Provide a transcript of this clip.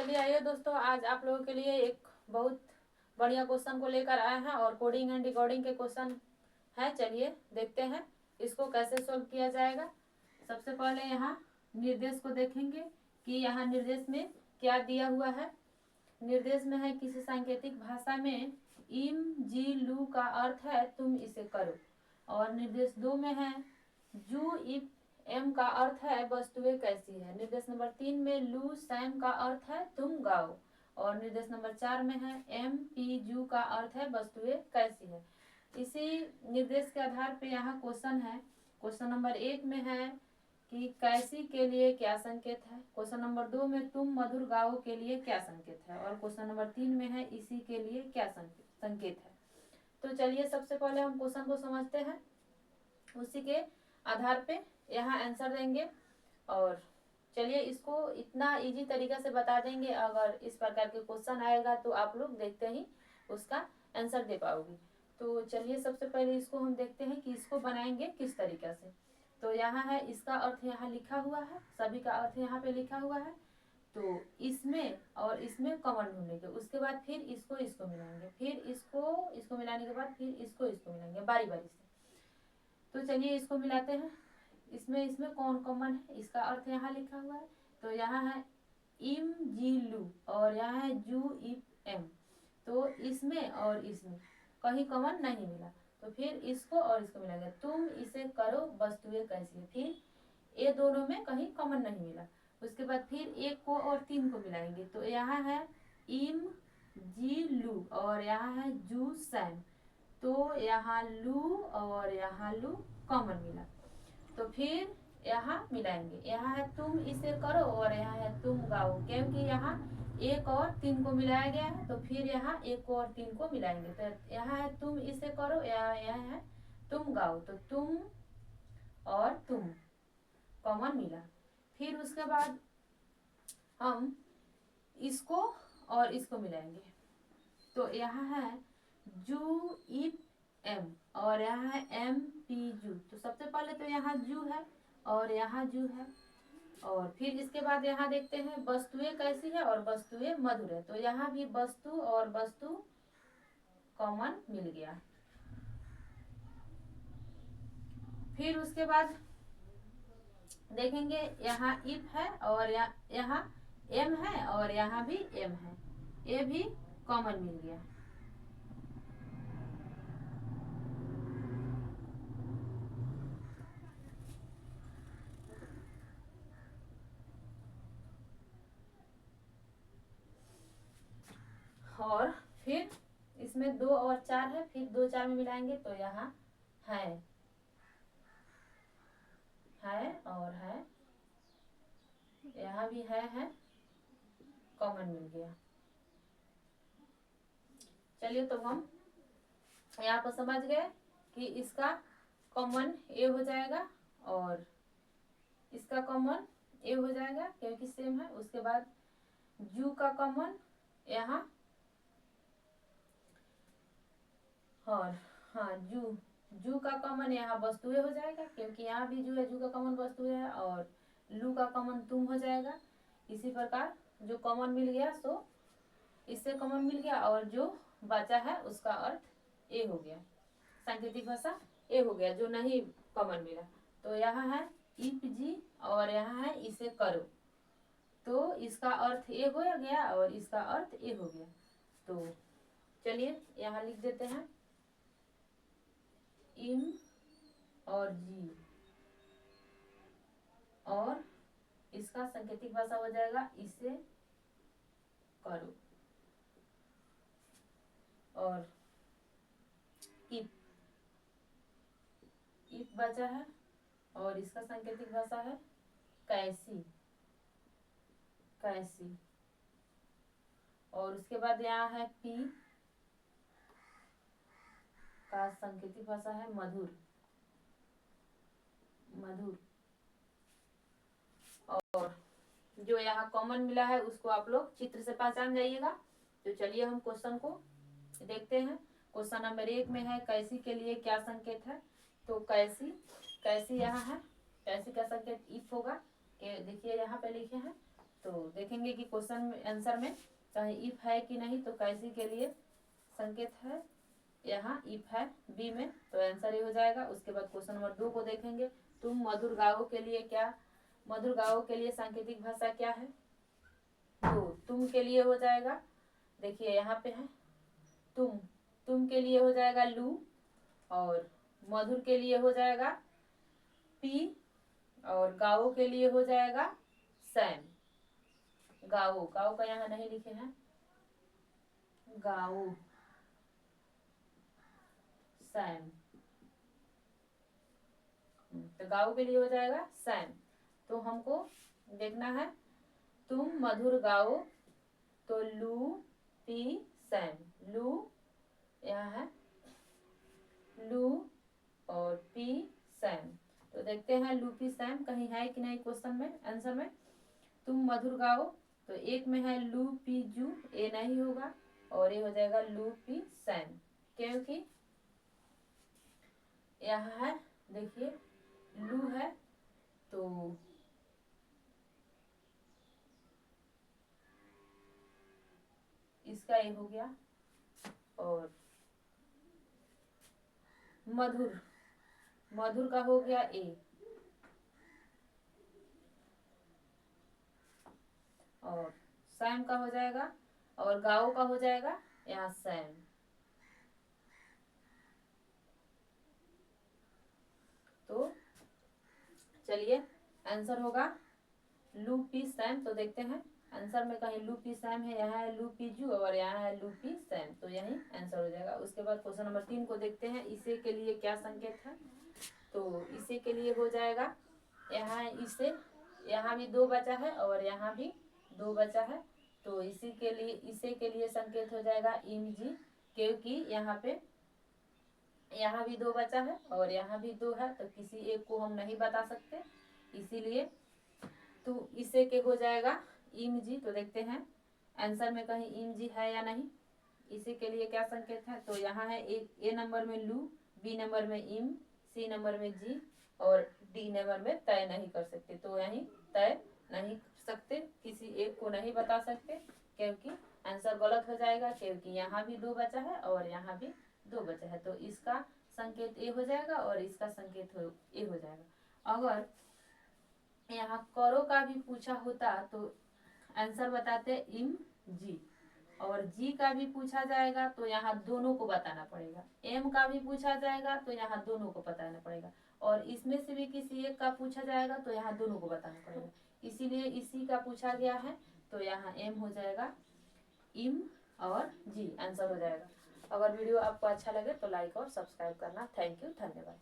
चलिए आइए दोस्तों, आज आप लोगों के लिए एक बहुत बढ़िया क्वेश्चन को लेकर आए हैं और कोडिंग एंड डिकोडिंग के क्वेश्चन है। चलिए देखते हैं इसको कैसे सोल्व किया जाएगा। सबसे पहले यहाँ निर्देश को देखेंगे कि यहाँ निर्देश में क्या दिया हुआ है। निर्देश में है किसी सांकेतिक भाषा में इम जी लू का अर्थ है तुम इसे करो। और निर्देश 2 में है जू इफ एम का अर्थ है वस्तुएं कैसी है। निर्देश नंबर 3 में लू सैम का अर्थ है तुम गाओ। और निर्देश नंबर 4 में है एम पी जू का अर्थ है वस्तुएं कैसी है। इसी निर्देश के आधार पे यहाँ क्वेश्चन है। क्वेश्चन नंबर 1 में है कि कैसी के लिए क्या संकेत है। क्वेश्चन नंबर 2 में तुम मधुर गाओ के लिए क्या संकेत है। और क्वेश्चन नंबर 3 में है इसी के लिए क्या संकेत है। तो चलिए सबसे पहले हम क्वेश्चन को समझते हैं, उसी के आधार पे यहाँ आंसर देंगे। और चलिए इसको इतना इजी तरीका से बता देंगे, अगर इस प्रकार के क्वेश्चन आएगा तो आप लोग देखते ही उसका आंसर दे पाओगे। तो चलिए सबसे पहले इसको हम देखते हैं कि इसको बनाएंगे किस तरीके से। तो यहाँ है, इसका अर्थ यहाँ लिखा हुआ है, सभी का अर्थ यहाँ पे लिखा हुआ है। तो इसमें और इसमें कॉमन ढूंढेंगे, उसके बाद फिर इसको मिलाएंगे, फिर इसको मिलाने के बाद फिर इसको मिलाएंगे बारी बारी से। तो चलिए इसको मिलाते हैं। इसमें कौन कॉमन है, इसका अर्थ यहाँ लिखा हुआ है। तो यहाँ है इम जी लू और यहाँ है जू इफ एम। तो इसमें और इसमें कहीं कॉमन नहीं मिला, तो फिर इसको और इसको मिलाएंगे, तुम इसे करो वस्तुएं कैसी है। फिर ये दोनों में कहीं कॉमन नहीं मिला, उसके बाद फिर एक को और 3 को मिलाएंगे। तो यहाँ है इम जी लू और यहाँ है जू सैम। तो यहाँ लू और यहाँ लू कॉमन मिला, तो फिर यहाँ मिलाएंगे। यहाँ है तुम इसे करो और यहाँ है तुम गाओ, क्योंकि यहाँ 1 और 3 को मिलाया गया है। तो फिर यहाँ 1 और 3 को मिलाएंगे। तो यहाँ है तुम इसे करो, यहाँ है तुम गाओ। तो तुम और तुम कॉमन मिला। फिर उसके बाद हम इसको और इसको मिलाएंगे। तो यहाँ है जू इफ एम और यहाँ है एम पी जू। तो सबसे पहले तो यहाँ जू है और यहाँ जू है। और फिर इसके बाद यहाँ देखते हैं वस्तुएं कैसी है और वस्तुएं मधुर है। तो यहाँ भी वस्तु और वस्तु कॉमन मिल गया। फिर उसके बाद देखेंगे यहाँ इफ है और यहाँ एम है और यहाँ भी एम है, ये भी कॉमन मिल गया। और फिर इसमें 2 और 4 है, फिर 2 4 में मिलाएंगे। तो यहाँ है और है, यहाँ भी है कॉमन मिल गया। चलिए तो हम यहाँ पर समझ गए कि इसका कॉमन ए हो जाएगा और इसका कॉमन ए हो जाएगा क्योंकि सेम है। उसके बाद जू का कॉमन यहाँ, और हाँ जू का कॉमन यहाँ वस्तुएं हो जाएगा क्योंकि यहाँ भी जू है, जू का कॉमन वस्तुएं है। और लू का कॉमन तुम हो जाएगा। इसी प्रकार जो कॉमन मिल गया सो इससे कॉमन मिल गया, और जो बचा है उसका अर्थ ए हो गया, सांकेतिक भाषा ए हो गया जो नहीं कॉमन मिला। तो यहाँ है इफ जी और यहाँ है इसे करो, तो इसका अर्थ ए हो गया और इसका अर्थ ए हो गया। तो चलिए यहाँ लिख देते हैं इम और जी, और इसका सांकेतिक भाषा हो जाएगा इसे करो। और इफ बचा है और इसका सांकेतिक भाषा है कैसी। और उसके बाद यहाँ है पी का सांकेतिक भाषा है मधुर। और जो यहाँ कॉमन मिला है उसको आप लोग चित्र से पहचान जाइएगा। तो चलिए हम क्वेश्चन को देखते हैं। क्वेश्चन नंबर 1 में है कैसी के लिए क्या संकेत है। तो कैसी यहाँ है, कैसी का संकेत इफ होगा। देखिए यहाँ पे लिखे हैं तो देखेंगे कि क्वेश्चन में आंसर में कहीं इफ है कि नहीं, तो कैसी के लिए संकेत है, यहाँ इफ है बी में, तो आंसर ये हो जाएगा। उसके बाद क्वेश्चन नंबर 2 को देखेंगे, तुम मधुर गाओ के लिए क्या, मधुर गाओ के लिए सांकेतिक भाषा क्या है, तो तुम के लिए हो जाएगा, देखिए यहाँ पे है तुम के लिए हो जाएगा लू, और मधुर के लिए हो जाएगा पी, और गाओ के लिए हो जाएगा सैम। गाओ, गाओ का यहाँ नहीं लिखे हैं, गाओ सैम, तो गाओ के लिए हो जाएगा सैम। तो हमको देखना है तुम मधुर गाओ, तो लू पी सैम, लू यहाँ है लू और पी सैम। तो देखते हैं लू पी सैम कहीं है कि नहीं क्वेश्चन में आंसर में। तुम मधुर गाओ, तो एक में है लू पी जू, ए नहीं होगा, और ये हो जाएगा लू पी सैम, क्योंकि यहाँ है देखिए लू है, तो इसका ये हो गया, और मधुर, मधुर का हो गया ए, और सैम का हो जाएगा, और गाओ का हो जाएगा यहाँ सैम। तो चलिए आंसर होगा लू पी सैम। तो देखते हैं आंसर में कहीं लू पी सैम है, यहाँ है लू पी जू और यहाँ है लू पी सैम, तो यही आंसर हो जाएगा। उसके बाद क्वेश्चन नंबर 3 को देखते हैं, इसे के लिए क्या संकेत है, तो इसे के लिए हो जाएगा यहाँ इसे, यहाँ भी 2 बचा है और यहाँ भी 2 बचा है, तो इसी के लिए इसे के लिए संकेत हो जाएगा इम जी, क्योंकि यहाँ पे यहाँ भी 2 बचा है और यहाँ भी 2 है, तो किसी एक को हम नहीं बता सकते, इसीलिए तो इसे के हो जाएगा इम जी। तो देखते हैं आंसर में कहीं इम जी है या नहीं। इसी के लिए क्या संकेत है, तो यहाँ है ए नंबर में लू, बी नंबर में इम, सी नंबर में जी, और डी नंबर में तय नहीं कर सकते, तो यही तय नहीं कर सकते, किसी एक को नहीं बता सकते, क्योंकि आंसर गलत हो जाएगा, क्योंकि यहाँ भी 2 बचा है और यहाँ भी 2 बचा है, तो इसका संकेत ए हो जाएगा और इसका संकेत ए हो जाएगा। अगर यहाँ करो का भी पूछा होता तो आंसर बताते इम जी, और जी का भी पूछा जाएगा तो यहाँ दोनों को बताना पड़ेगा, एम का भी पूछा जाएगा तो यहाँ दोनों को बताना पड़ेगा, और इसमें से भी किसी एक का पूछा जाएगा तो यहाँ दोनों को बताना पड़ेगा, इसीलिए इसी का पूछा गया है, तो यहाँ एम हो जाएगा इम और जी आंसर हो जाएगा। अगर वीडियो आपको अच्छा लगे तो लाइक और सब्सक्राइब करना। थैंक यू, धन्यवाद।